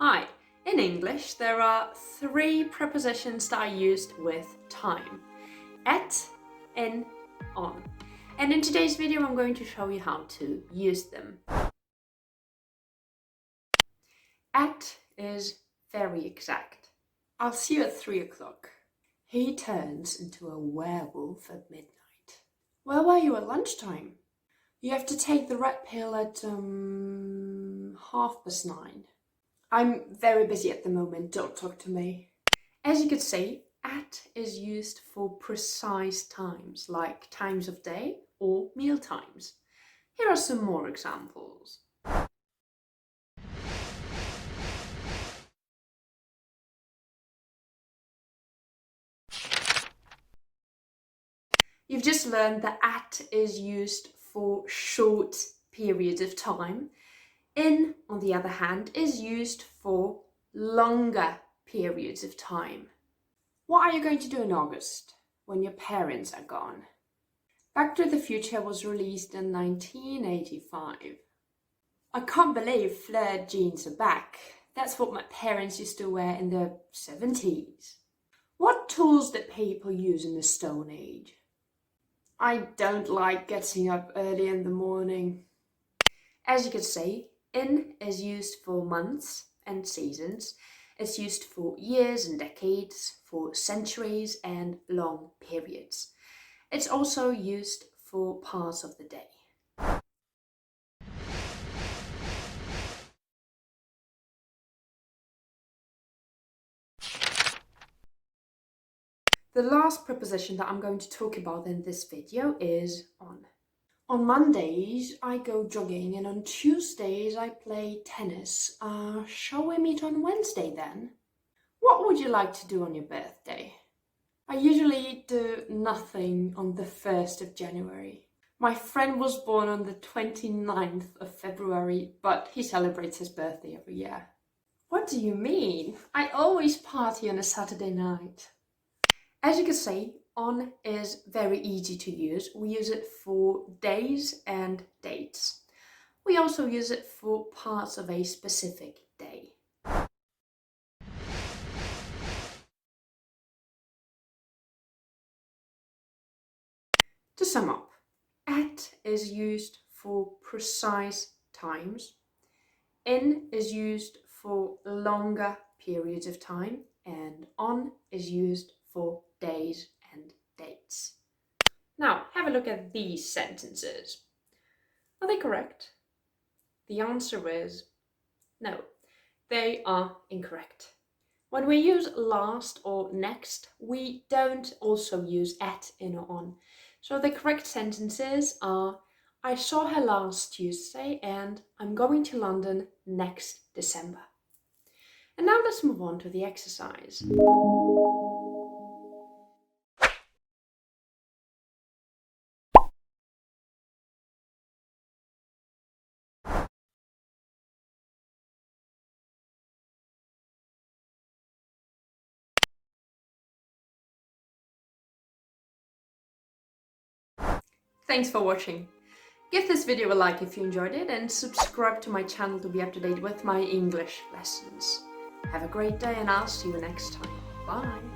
Hi, in English there are 3 prepositions that are used with time: at, in, on. And in today's video I'm going to show you how to use them. At is very exact. I'll see you at 3 o'clock. He turns into a werewolf at midnight. Where were you at lunchtime? You have to take the red pill at 9:30. I'm very busy at the moment, don't talk to me. As you could see, at is used for precise times, like times of day or meal times. Here are some more examples. You've just learned that at is used for short periods of time. In, on the other hand, is used for longer periods of time. What are you going to do in August, when your parents are gone? Back to the Future was released in 1985. I can't believe flared jeans are back. That's what my parents used to wear in the 70s. What tools did people use in the Stone Age? I don't like getting up early in the morning. As you can see, in is used for months and seasons. It's used for years and decades, for centuries and long periods. It's also used for parts of the day. The last preposition that I'm going to talk about in this video is on. On Mondays, I go jogging, and on Tuesdays, I play tennis. Shall we meet on Wednesday then? What would you like to do on your birthday? I usually do nothing on the 1st of January. My friend was born on the 29th of February, but he celebrates his birthday every year. What do you mean? I always party on a Saturday night. As you can see, on is very easy to use. We use it for days and dates. We also use it for parts of a specific day. To sum up, at is used for precise times. In is used for longer periods of time, and on is used for days and dates. Now, have a look at these sentences. Are they correct? The answer is no. They are incorrect. When we use last or next, we don't also use at, in, or on. So the correct sentences are: I saw her last Tuesday and I'm going to London next December. And now let's move on to the exercise. Thanks for watching. Give this video a like if you enjoyed it, and subscribe to my channel to be up to date with my English lessons. Have a great day, and I'll see you next time. Bye!